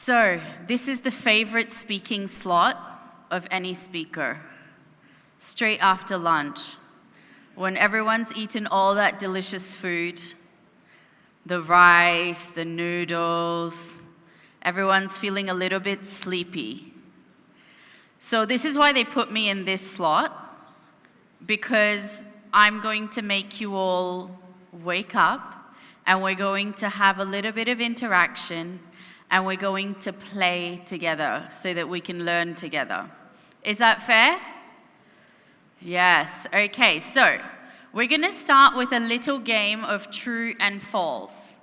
So, this is the favorite speaking slot of any speaker. Straight after lunch, when everyone's eaten all that delicious food, the rice, the noodles, everyone's feeling a little bit sleepy. So this is why they put me in this slot, because I'm going to make you all wake up, and we're going to have a little bit of interaction, and we're going to play together so that we can learn together. Is that fair? Yes. Okay, so we're going to start with a little game of true and false.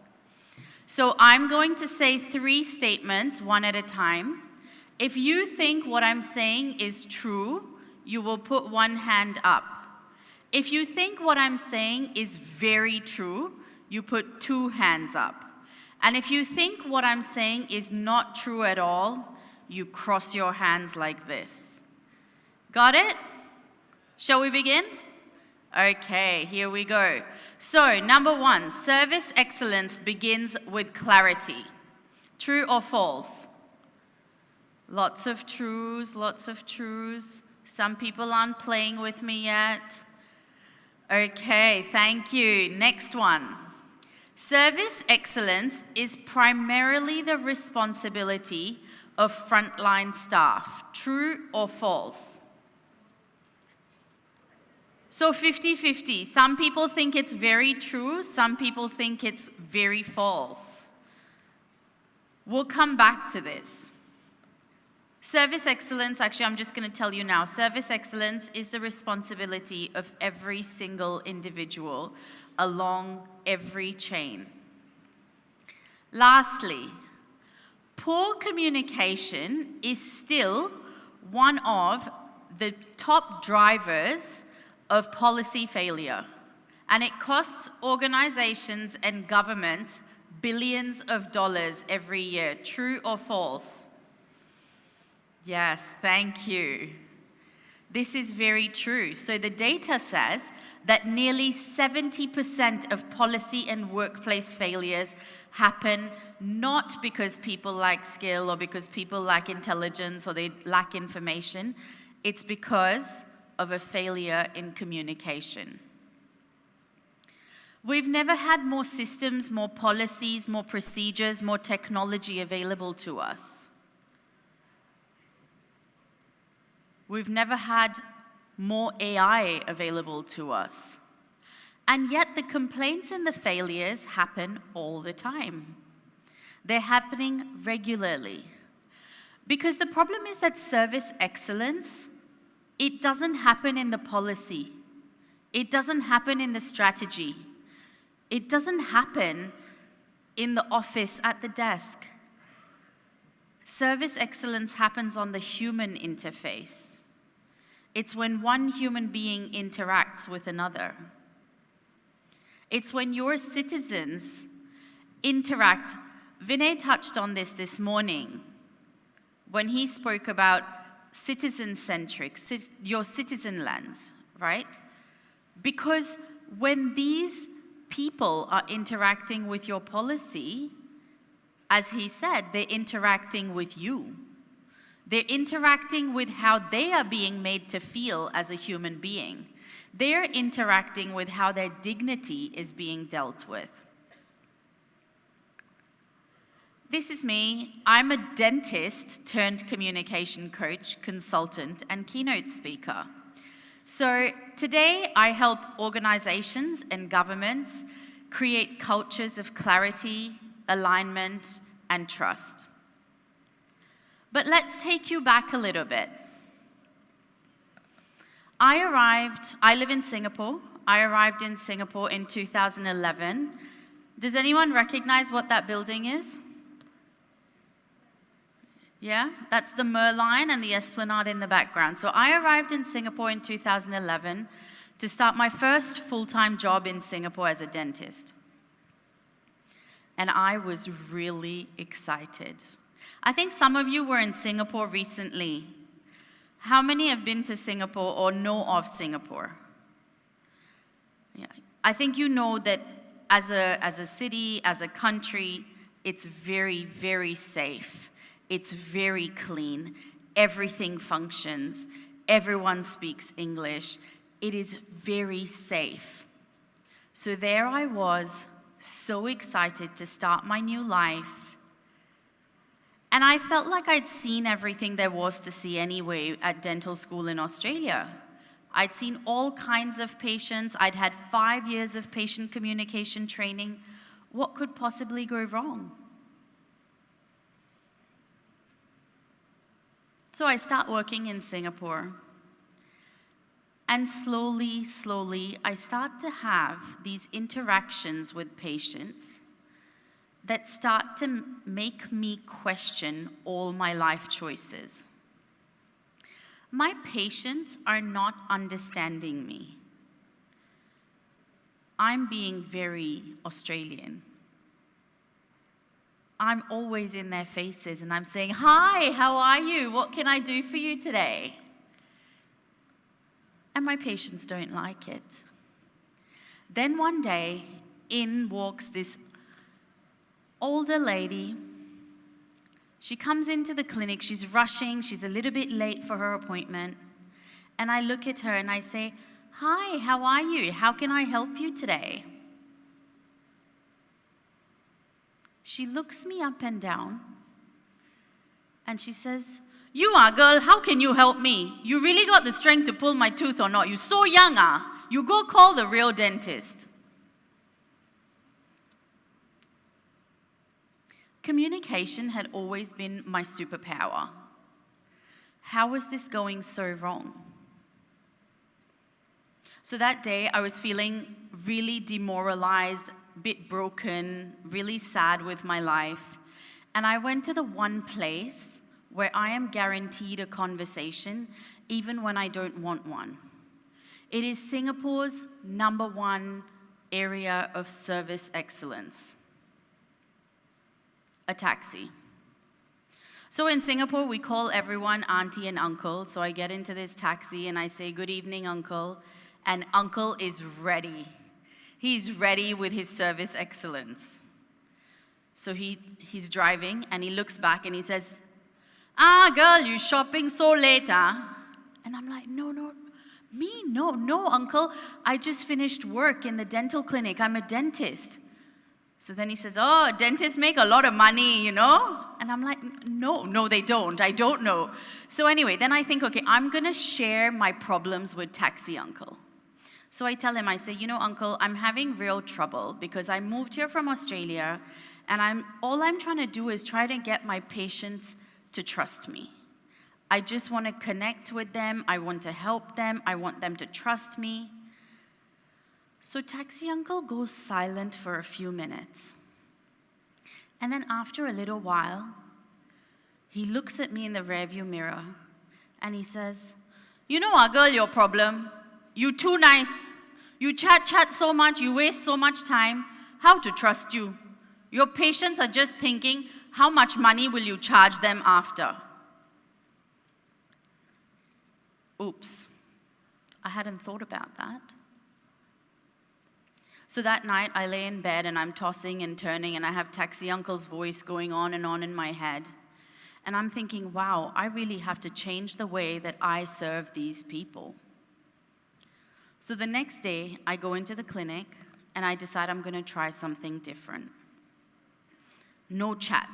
So I'm going to say 3 statements, one at a time. If you think what I'm saying is true, you will put one hand up. If you think what I'm saying is very true, you put 2 hands up. And if you think what I'm saying is not true at all, you cross your hands like this. Got it? Shall we begin? Okay, here we go. So, number 1, service excellence begins with clarity. True or false? Lots of truths, lots of truths. Some people aren't playing with me yet. Okay, thank you. Next one. Service excellence is primarily the responsibility of frontline staff. True or false? So 50-50. Some people think it's very true, some people think it's very false. We'll come back to this. Service excellence, actually I'm just going to tell you now, service excellence is the responsibility of every single individual along every chain. Lastly, poor communication is still one of the top drivers of policy failure, and it costs organizations and governments billions of dollars every year. True or false? Yes, thank you. This is very true. So the data says that nearly 70% of policy and workplace failures happen not because people lack skill or because people lack intelligence or they lack information. It's because of a failure in communication. We've never had more systems, more policies, more procedures, more technology available to us. We've never had more AI available to us. And yet the complaints and the failures happen all the time. They're happening regularly. Because the problem is that service excellence, it doesn't happen in the policy. It doesn't happen in the strategy. It doesn't happen in the office at the desk. Service excellence happens on the human interface. It's when one human being interacts with another. It's when your citizens interact. Vinay touched on this morning when he spoke about citizen-centric, your citizen lens, right? Because when these people are interacting with your policy, as he said, they're interacting with you. They're interacting with how they are being made to feel as a human being. They're interacting with how their dignity is being dealt with. This is me. I'm a dentist turned communication coach, consultant, and keynote speaker. So today I help organizations and governments create cultures of clarity, alignment, and trust. But let's take you back a little bit. I live in Singapore. I arrived in Singapore in 2011. Does anyone recognize what that building is? Yeah, that's the Merlion and the Esplanade in the background. So I arrived in Singapore in 2011 to start my first full-time job in Singapore as a dentist. And I was really excited. I think some of you were in Singapore recently. How many have been to Singapore or know of Singapore? Yeah, I think you know that as a city, as a country, It's very, very safe. It's very clean. Everything functions. Everyone speaks English. It is very safe. So there I was, so excited to start my new life. And I felt like I'd seen everything there was to see anyway at dental school in Australia. I'd seen all kinds of patients. I'd had 5 years of patient communication training. What could possibly go wrong? So I start working in Singapore. And slowly, I start to have these interactions with patients that start to make me question all my life choices. My patients are not understanding me. I'm being very Australian. I'm always in their faces and I'm saying, "Hi, how are you? What can I do for you today?" And my patients don't like it. Then one day, in walks this older lady. She comes into the clinic, she's rushing, she's a little bit late for her appointment. And I look at her and I say, "Hi, how are you? How can I help you today?" She looks me up and down and she says, "You are, girl, how can you help me? You really got the strength to pull my tooth or not? You're so young, ah. You go call the real dentist." Communication had always been my superpower. How was this going so wrong? So that day, I was feeling really demoralized, a bit broken, really sad with my life. And I went to the one place where I am guaranteed a conversation, even when I don't want one. It is Singapore's #1 area of service excellence: a taxi. So in Singapore, we call everyone auntie and uncle. So I get into this taxi and I say, "Good evening, uncle." And uncle is ready. He's ready with his service excellence. So he's driving and he looks back and he says, "Ah, girl, you shopping so late, ah?" And I'm like, No, uncle. I just finished work in the dental clinic. I'm a dentist." So then he says, "Oh, dentists make a lot of money, you know?" And I'm like, No, they don't. I don't know. So anyway, then I think, okay, I'm going to share my problems with taxi uncle. So I tell him, I say, "Uncle, I'm having real trouble because I moved here from Australia and all I'm trying to do is try to get my patients to trust me. I just want to connect with them. I want to help them. I want them to trust me." So taxi uncle goes silent for a few minutes. And then after a little while, he looks at me in the rearview mirror and he says, Girl, your problem. You too nice. You chat so much. You waste so much time. How to trust you? Your patients are just thinking, how much money will you charge them after?" Oops, I hadn't thought about that. So that night, I lay in bed and I'm tossing and turning and I have taxi uncle's voice going on in my head. And I'm thinking, wow, I really have to change the way that I serve these people. So the next day, I go into the clinic and I decide I'm going to try something different. No chat.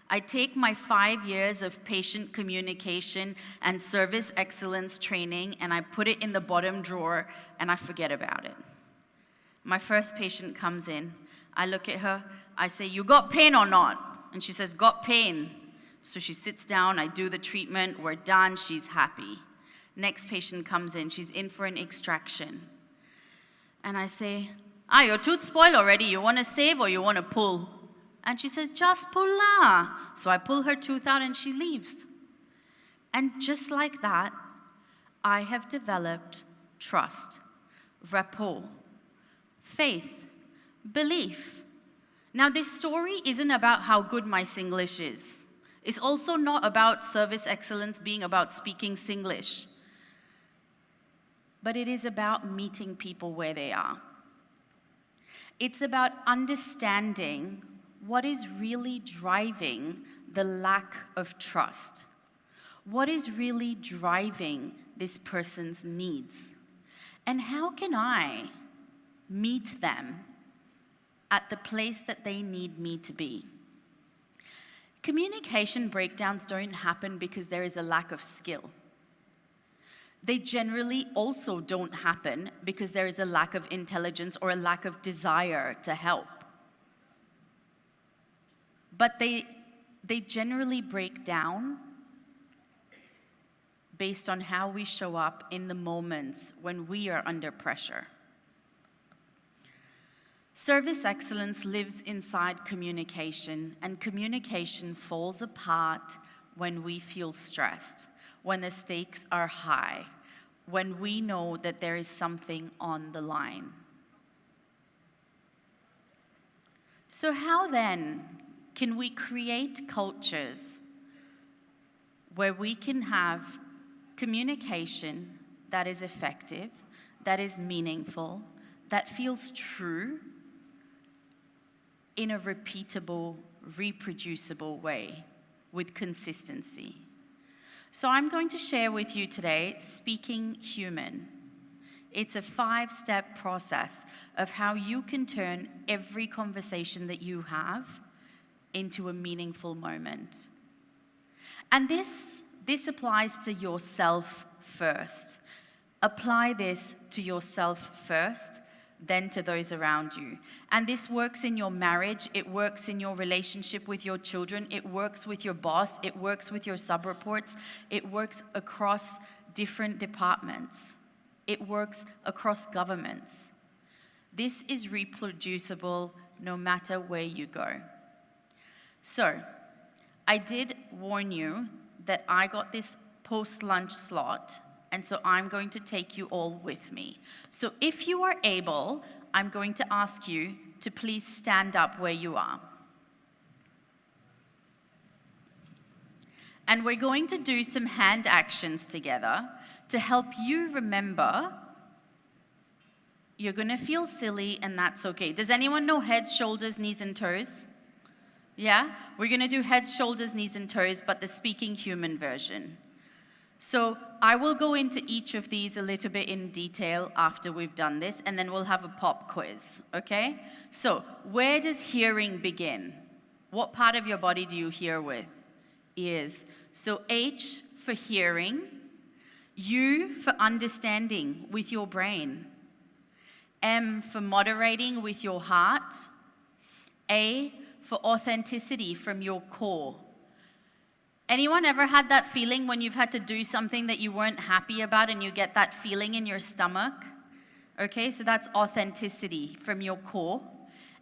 I take my 5 years of patient communication and service excellence training and I put it in the bottom drawer and I forget about it. My first patient comes in. I look at her. I say, "You got pain or not?" And she says, "Got pain." So she sits down. I do the treatment. We're done. She's happy. Next patient comes in. She's in for an extraction. And I say, "Your tooth spoiled already. You want to save or you want to pull?" And she says, "Just pull lah." So I pull her tooth out and she leaves. And just like that, I have developed trust, rapport, faith, belief. Now, this story isn't about how good my Singlish is. It's also not about service excellence being about speaking Singlish. But it is about meeting people where they are. It's about understanding what is really driving the lack of trust? What is really driving this person's needs? And how can I meet them at the place that they need me to be? Communication breakdowns don't happen because there is a lack of skill. They generally also don't happen because there is a lack of intelligence or a lack of desire to help. But they generally break down based on how we show up in the moments when we are under pressure. Service excellence lives inside communication, and communication falls apart when we feel stressed, when the stakes are high, when we know that there is something on the line. So how then can we create cultures where we can have communication that is effective, that is meaningful, that feels true in a repeatable, reproducible way with consistency? So I'm going to share with you today Speaking Human. It's a 5-step process of how you can turn every conversation that you have into a meaningful moment. And this applies to yourself first. Apply this to yourself first, then to those around you. And this works in your marriage, it works in your relationship with your children, it works with your boss, it works with your sub-reports, it works across different departments, it works across governments. This is reproducible no matter where you go. So, I did warn you that I got this post-lunch slot, and so I'm going to take you all with me. So if you are able, I'm going to ask you to please stand up where you are. And we're going to do some hand actions together to help you remember. You're going to feel silly, and that's okay. Does anyone know head, shoulders, knees, and toes? Yeah? We're going to do head, shoulders, knees, and toes, but the Speaking Human version. So I will go into each of these a little bit in detail after we've done this, and then we'll have a pop quiz, okay? So where does hearing begin? What part of your body do you hear with? Ears. So H for hearing, U for understanding with your brain, M for moderating with your heart, A for authenticity from your core. Anyone ever had that feeling when you've had to do something that you weren't happy about and you get that feeling in your stomach? Okay, so that's authenticity from your core.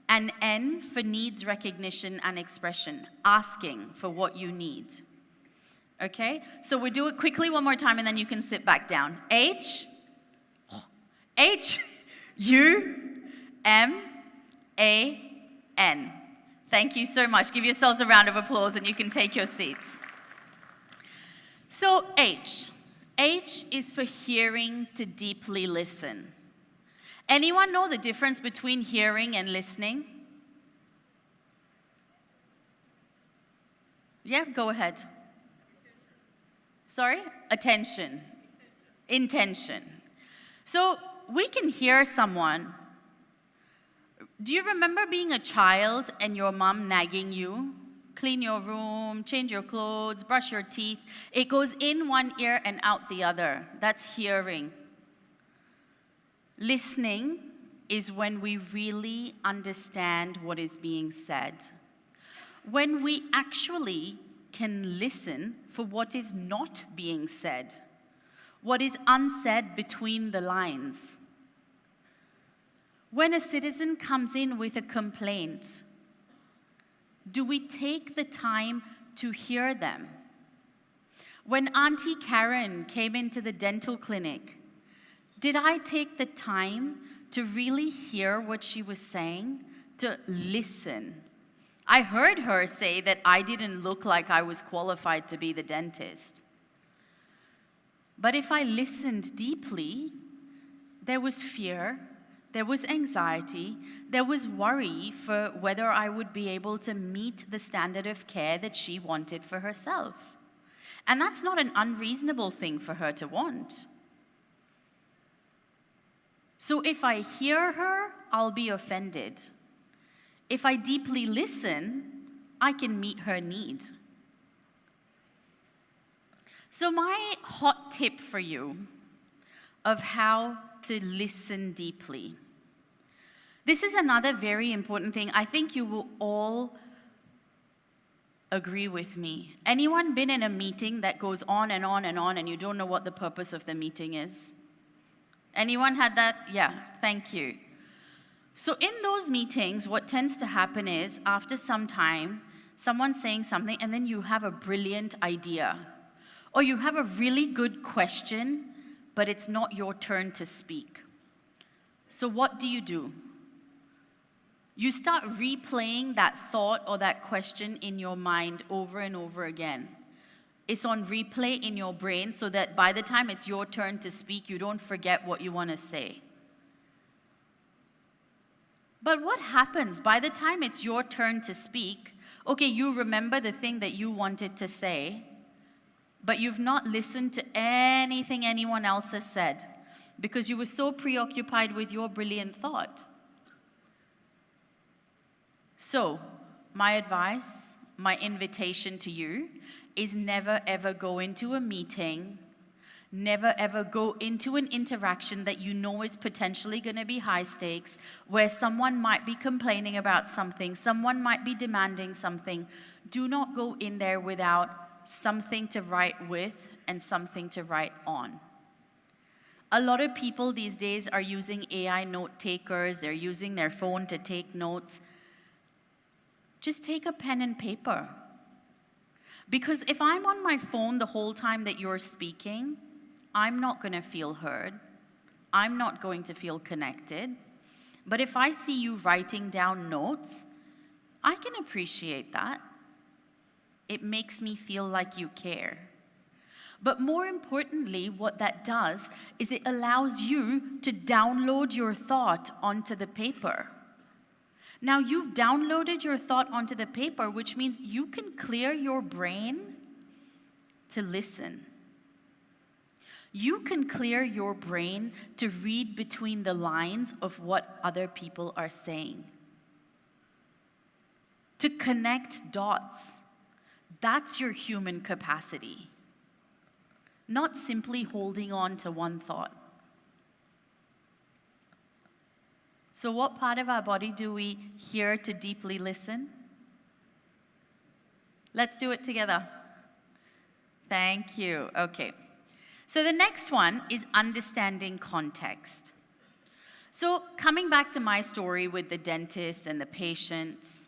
And N for needs recognition and expression, asking for what you need. Okay, so we'll do it quickly one more time and then you can sit back down. H, U, M, A, N. Thank you so much. Give yourselves a round of applause and you can take your seats. So H is for hearing to deeply listen. Anyone know the difference between hearing and listening? Yeah, go ahead. Sorry? Attention. Intention. So we can hear someone. Do you remember being a child and your mom nagging you? Clean your room, change your clothes, brush your teeth. It goes in one ear and out the other. That's hearing. Listening is when we really understand what is being said. When we actually can listen for what is not being said, what is unsaid between the lines. When a citizen comes in with a complaint, do we take the time to hear them? When Auntie Karen came into the dental clinic, did I take the time to really hear what she was saying, to listen? I heard her say that I didn't look like I was qualified to be the dentist. But if I listened deeply, there was fear, there was anxiety, there was worry for whether I would be able to meet the standard of care that she wanted for herself. And that's not an unreasonable thing for her to want. So if I hear her, I'll be offended. If I deeply listen, I can meet her need. So my hot tip for you of how to listen deeply. This is another very important thing. I think you will all agree with me. Anyone been in a meeting that goes on and on and on and you don't know what the purpose of the meeting is? Anyone had that? Yeah, thank you. So in those meetings, what tends to happen is after some time, someone's saying something and then you have a brilliant idea. Or you have a really good question, but it's not your turn to speak. So what do? You start replaying that thought or that question in your mind over and over again. It's on replay in your brain so that by the time it's your turn to speak, you don't forget what you want to say. But what happens by the time it's your turn to speak? Okay, you remember the thing that you wanted to say, but you've not listened to anything anyone else has said because you were so preoccupied with your brilliant thought. So, my advice, my invitation to you is never ever go into a meeting, never ever go into an interaction that you know is potentially going to be high stakes, where someone might be complaining about something, someone might be demanding something. Do not go in there without something to write with and something to write on. A lot of people these days are using AI note takers, they're using their phone to take notes. Just take a pen and paper. Because if I'm on my phone the whole time that you're speaking, I'm not going to feel heard. I'm not going to feel connected. But if I see you writing down notes, I can appreciate that. It makes me feel like you care. But more importantly, what that does is it allows you to download your thought onto the paper. Now you've downloaded your thought onto the paper, which means you can clear your brain to listen. You can clear your brain to read between the lines of what other people are saying. To connect dots. That's your human capacity. Not simply holding on to one thought. So what part of our body do we hear to deeply listen? Let's do it together. Thank you. Okay. So the next one is understanding context. So coming back to my story with the dentist and the patients,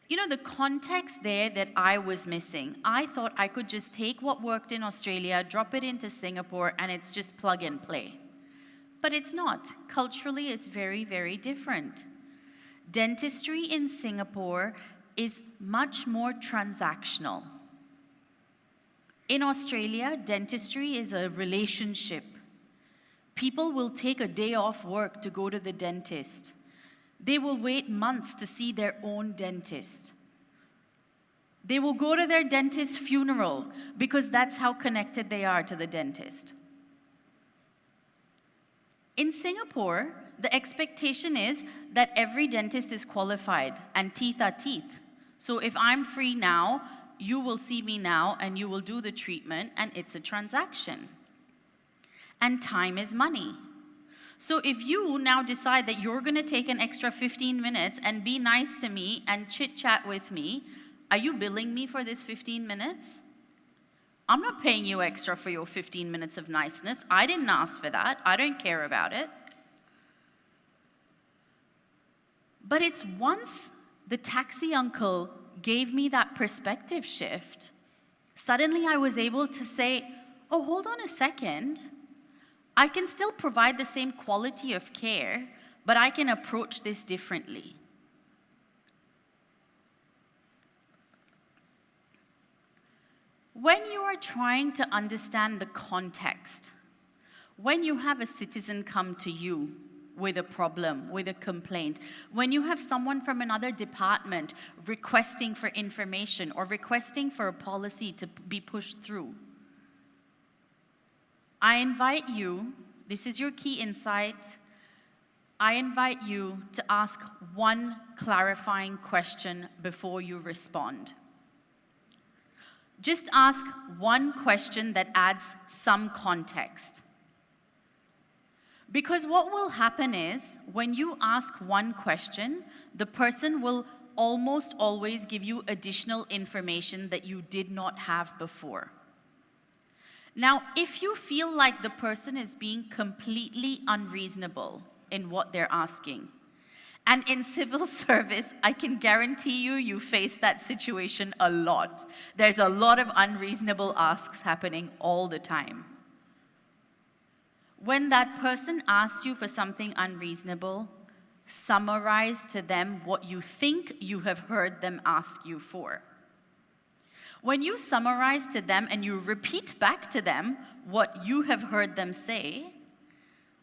you know, the context there that I was missing, I thought I could just take what worked in Australia, drop it into Singapore, and it's just plug and play. But it's not. Culturally, it's very, very different. Dentistry in Singapore is much more transactional. In Australia, dentistry is a relationship. People will take a day off work to go to the dentist. They will wait months to see their own dentist. They will go to their dentist's funeral because that's how connected they are to the dentist. In Singapore, the expectation is that every dentist is qualified and teeth are teeth. So if I'm free now, you will see me now and you will do the treatment and it's a transaction. And time is money. So if you now decide that you're going to take an extra 15 minutes and be nice to me and chit-chat with me, are you billing me for this 15 minutes? I'm not paying you extra for your 15 minutes of niceness. I didn't ask for that. I don't care about it. But it's once the taxi uncle gave me that perspective shift, suddenly I was able to say, oh, hold on a second. I can still provide the same quality of care, but I can approach this differently. When you are trying to understand the context, when you have a citizen come to you with a problem, with a complaint, when you have someone from another department requesting for information or requesting for a policy to be pushed through, I invite you, this is your key insight, I invite you to ask one clarifying question before you respond. Just ask one question that adds some context. Because what will happen is, when you ask one question, the person will almost always give you additional information that you did not have before. Now, if you feel like the person is being completely unreasonable in what they're asking, and in civil service, I can guarantee you face that situation a lot. There's a lot of unreasonable asks happening all the time. When that person asks you for something unreasonable, summarize to them what you think you have heard them ask you for. When you summarize to them and you repeat back to them what you have heard them say,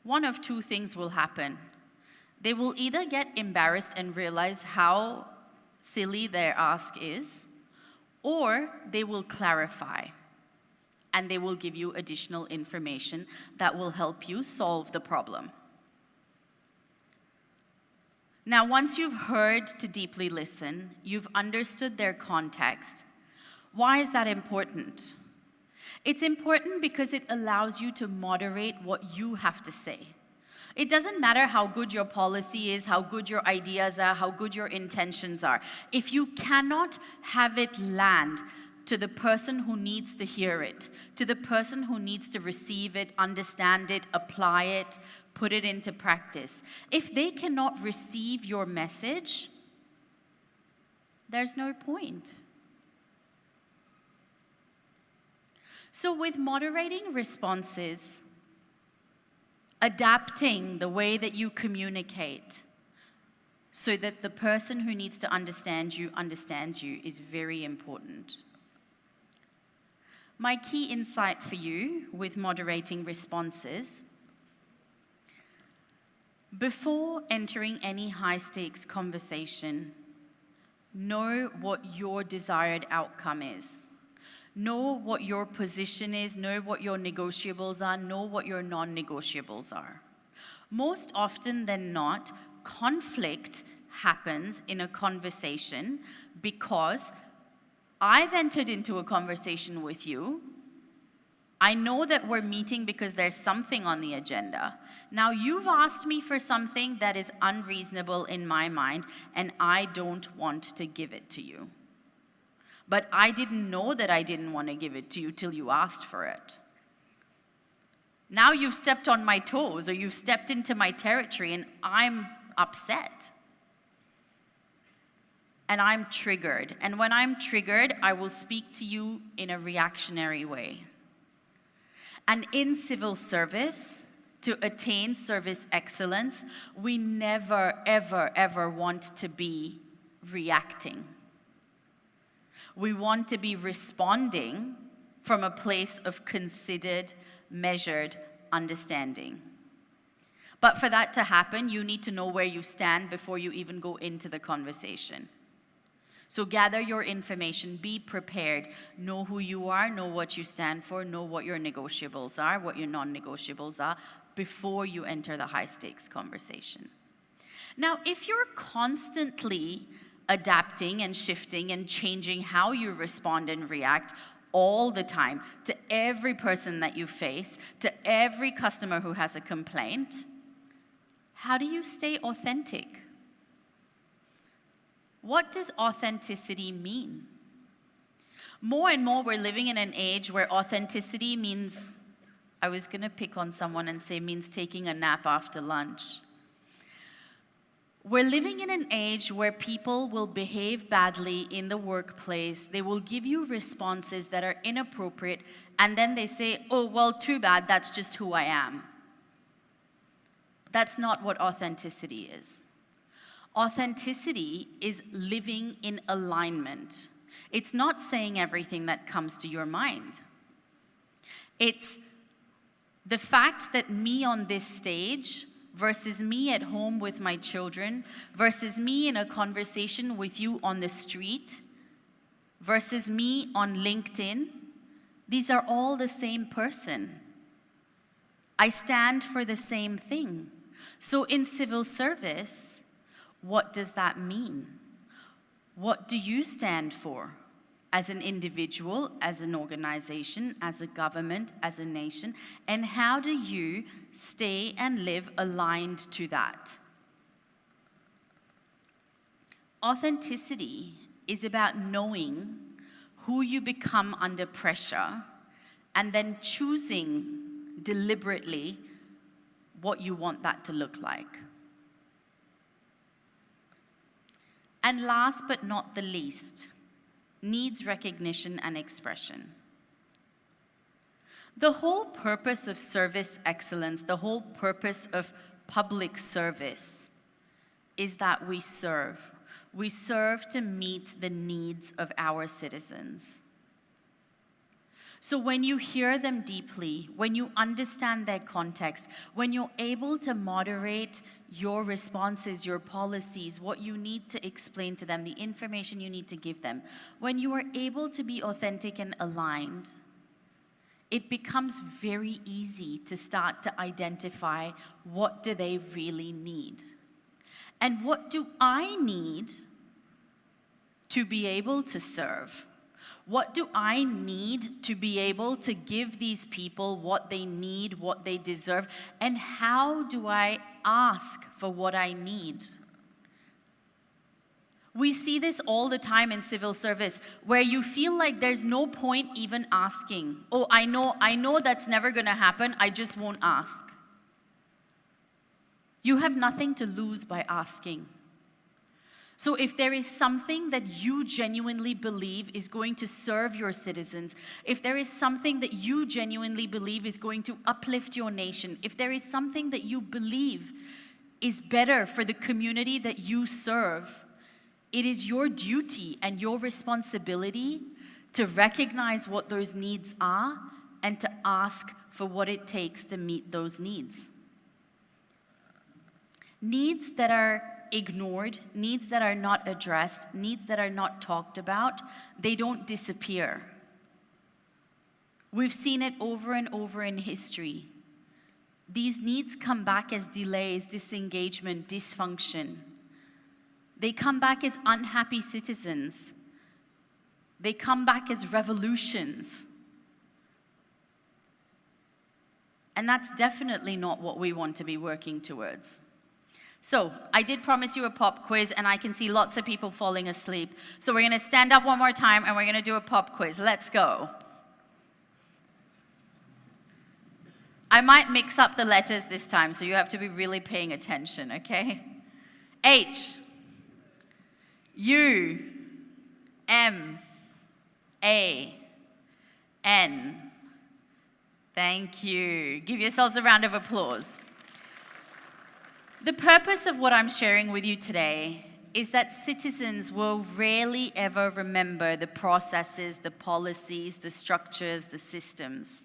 one of two things will happen. They will either get embarrassed and realize how silly their ask is, or they will clarify and they will give you additional information that will help you solve the problem. Now, once you've heard to deeply listen, you've understood their context. Why is that important? It's important because it allows you to moderate what you have to say. It doesn't matter how good your policy is, how good your ideas are, how good your intentions are. If you cannot have it land to the person who needs to hear it, to the person who needs to receive it, understand it, apply it, put it into practice, if they cannot receive your message, there's no point. So with moderating responses, adapting the way that you communicate so that the person who needs to understands you is very important. My key insight for you with moderating responses: before entering any high-stakes conversation, know what your desired outcome is. Know what your position is, know what your negotiables are, know what your non-negotiables are. Most often than not, conflict happens in a conversation because I've entered into a conversation with you. I know that we're meeting because there's something on the agenda. Now, you've asked me for something that is unreasonable in my mind, and I don't want to give it to you. But I didn't know that I didn't want to give it to you till you asked for it. Now you've stepped on my toes, or you've stepped into my territory, and I'm upset. And I'm triggered. And when I'm triggered, I will speak to you in a reactionary way. And in civil service, to attain service excellence, we never, ever, ever want to be reacting. We want to be responding from a place of considered, measured understanding. But for that to happen, you need to know where you stand before you even go into the conversation. So gather your information, be prepared, know who you are, know what you stand for, know what your negotiables are, what your non-negotiables are, before you enter the high-stakes conversation. Now, if you're constantly adapting and shifting and changing how you respond and react all the time to every person that you face, to every customer who has a complaint, how do you stay authentic? What does authenticity mean? More and more, we're living in an age where authenticity means, I was going to pick on someone and say means taking a nap after lunch. We're living in an age where people will behave badly in the workplace. They will give you responses that are inappropriate, and then they say, oh, well, too bad, that's just who I am. That's not what authenticity is. Authenticity is living in alignment. It's not saying everything that comes to your mind. It's the fact that me on this stage versus me at home with my children, versus me in a conversation with you on the street, versus me on LinkedIn, these are all the same person. I stand for the same thing. So in civil service, what does that mean? What do you stand for as an individual, as an organization, as a government, as a nation? And how do you stay and live aligned to that? Authenticity is about knowing who you become under pressure and then choosing deliberately what you want that to look like. And last but not the least, needs recognition and expression. The whole purpose of service excellence, the whole purpose of public service is that we serve. We serve to meet the needs of our citizens. So when you hear them deeply, when you understand their context, when you're able to moderate your responses, your policies, what you need to explain to them, the information you need to give them, when you are able to be authentic and aligned, it becomes very easy to start to identify what do they really need. And what do I need to be able to serve? What do I need to be able to give these people what they need, what they deserve? And how do I ask for what I need? We see this all the time in civil service, where you feel like there's no point even asking. Oh, I know that's never going to happen. I just won't ask. You have nothing to lose by asking. So if there is something that you genuinely believe is going to serve your citizens, if there is something that you genuinely believe is going to uplift your nation, if there is something that you believe is better for the community that you serve, it is your duty and your responsibility to recognize what those needs are and to ask for what it takes to meet those needs. Needs that are ignored, needs that are not addressed, needs that are not talked about, they don't disappear. We've seen it over and over in history. These needs come back as delays, disengagement, dysfunction. They come back as unhappy citizens. They come back as revolutions. And that's definitely not what we want to be working towards. So, I did promise you a pop quiz, and I can see lots of people falling asleep. So we're going to stand up one more time, and we're going to do a pop quiz. Let's go. I might mix up the letters this time, so you have to be really paying attention, okay? H, U, M, A, N. Thank you. Give yourselves a round of applause. The purpose of what I'm sharing with you today is that citizens will rarely ever remember the processes, the policies, the structures, the systems.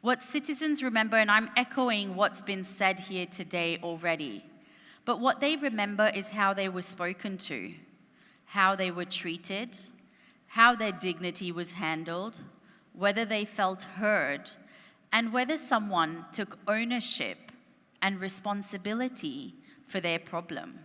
What citizens remember, and I'm echoing what's been said here today already, but what they remember is how they were spoken to, how they were treated, how their dignity was handled, whether they felt heard, and whether someone took ownership and responsibility for their problem.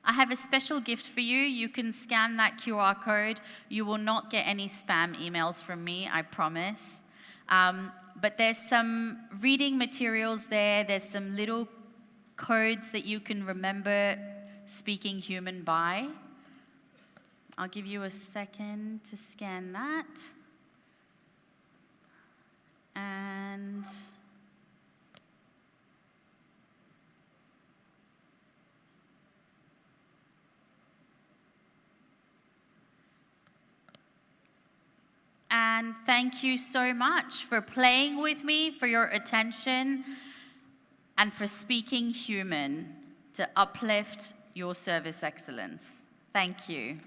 I have a special gift for you. You can scan that QR code. You will not get any spam emails from me, I promise. But there's some reading materials there. There's some little codes that you can remember speaking human by. I'll give you a second to scan that. And thank you so much for playing with me, for your attention, and for speaking human to uplift your service excellence. Thank you.